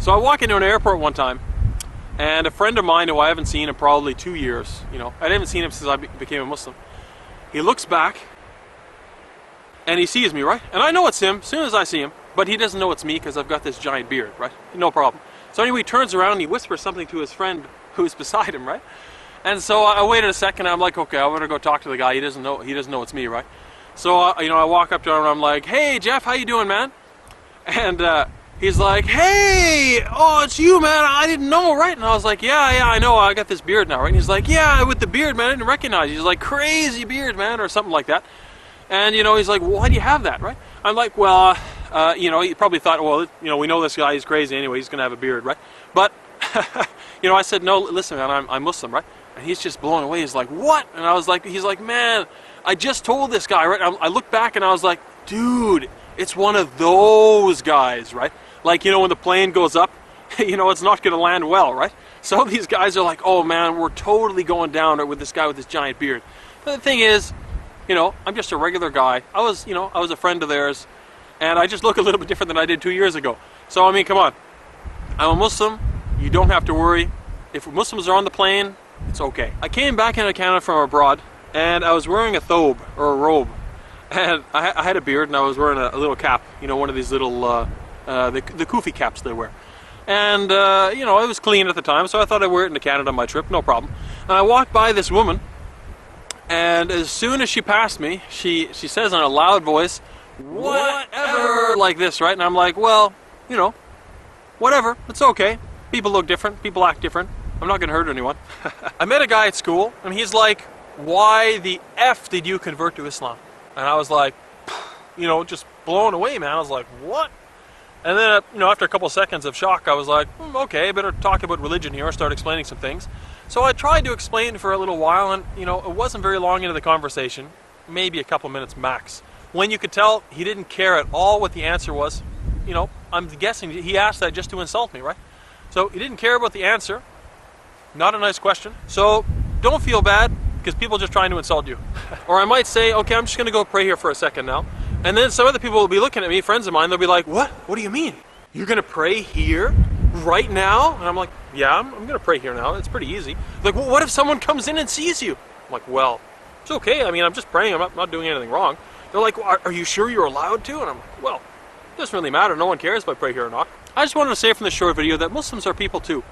So I walk into an airport one time, and a friend of mine who I haven't seen in probably 2 years, I haven't seen him since I became a Muslim. He looks back, and he sees me, right? And I know it's him as soon as I see him, but he doesn't know it's me because I've got this giant beard, right? No problem. So anyway, he turns around and he whispers something to his friend who's beside him, right? And so I waited a second, I'm like, okay, I better go talk to the guy. He doesn't know it's me, right? So I walk up to him and I'm like, hey Jeff, how you doing, man? And he's like, hey, oh, it's you, man, I didn't know, right? And I was like, yeah, I know, I got this beard now, right? And he's like, yeah, with the beard, man, I didn't recognize you. He's like, crazy beard, man, or something like that. And he's like, well, why do you have that, right? I'm like, well, he probably thought, well, we know this guy, he's crazy anyway, he's gonna have a beard, right? But I said, no, listen, man, I'm Muslim, right? And he's just blown away. He's like, what? And he's like, man, I just told this guy, right? I looked back and I was like, dude, it's one of those guys, right? Like, when the plane goes up, it's not going to land well, right? So these guys are like, oh man, we're totally going down with this guy with this giant beard. But the thing is, I'm just a regular guy. I was a friend of theirs, and I just look a little bit different than I did 2 years ago. So, I mean, come on. I'm a Muslim. You don't have to worry. If Muslims are on the plane, it's okay. I came back into Canada from abroad, and I was wearing a thobe, or a robe. And I had a beard, and I was wearing a little cap, one of these little, the kufi caps they wear. And, it was clean at the time, so I thought I'd wear it into Canada on my trip, no problem. And I walked by this woman, and as soon as she passed me, she says in a loud voice, whatever, like this, right? And I'm like, well, whatever, it's okay. People look different, people act different. I'm not gonna hurt anyone. I met a guy at school, and he's like, why the F did you convert to Islam? And I was like, just blown away, man. I was like, what? And then, after a couple seconds of shock, I was like, okay, I better talk about religion here, start explaining some things. So I tried to explain for a little while, and, it wasn't very long into the conversation, maybe a couple minutes max, when you could tell he didn't care at all what the answer was. I'm guessing he asked that just to insult me, right? So he didn't care about the answer. Not a nice question. So don't feel bad, because people are just trying to insult you. Or I might say, okay, I'm just going to go pray here for a second now. And then some other people will be looking at me, friends of mine, they'll be like, what? What do you mean? You're going to pray here? Right now? And I'm like, yeah, I'm going to pray here now. It's pretty easy. Like, well, what if someone comes in and sees you? I'm like, well, it's okay. I mean, I'm just praying. I'm not doing anything wrong. They're like, well, are you sure you're allowed to? And I'm like, well, it doesn't really matter. No one cares if I pray here or not. I just wanted to say from this short video that Muslims are people too.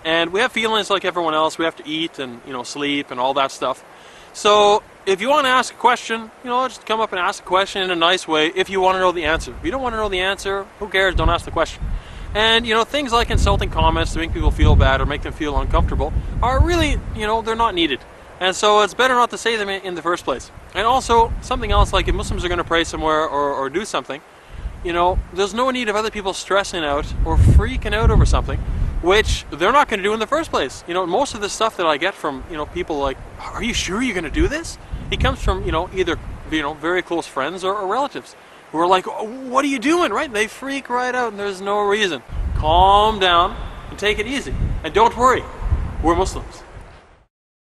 And we have feelings like everyone else. We have to eat and, sleep and all that stuff. So if you want to ask a question, just come up and ask a question in a nice way if you want to know the answer. If you don't want to know the answer, who cares? Don't ask the question. And, things like insulting comments to make people feel bad or make them feel uncomfortable are really, they're not needed. And so it's better not to say them in the first place. And also, something else, like if Muslims are going to pray somewhere or do something, there's no need of other people stressing out or freaking out over something, which they're not going to do in the first place. Most of the stuff that I get from, people like, are you sure you're going to do this? It comes from, either, very close friends or relatives who are like, oh, what are you doing, right? And they freak right out and there's no reason. Calm down and take it easy. And don't worry, we're Muslims.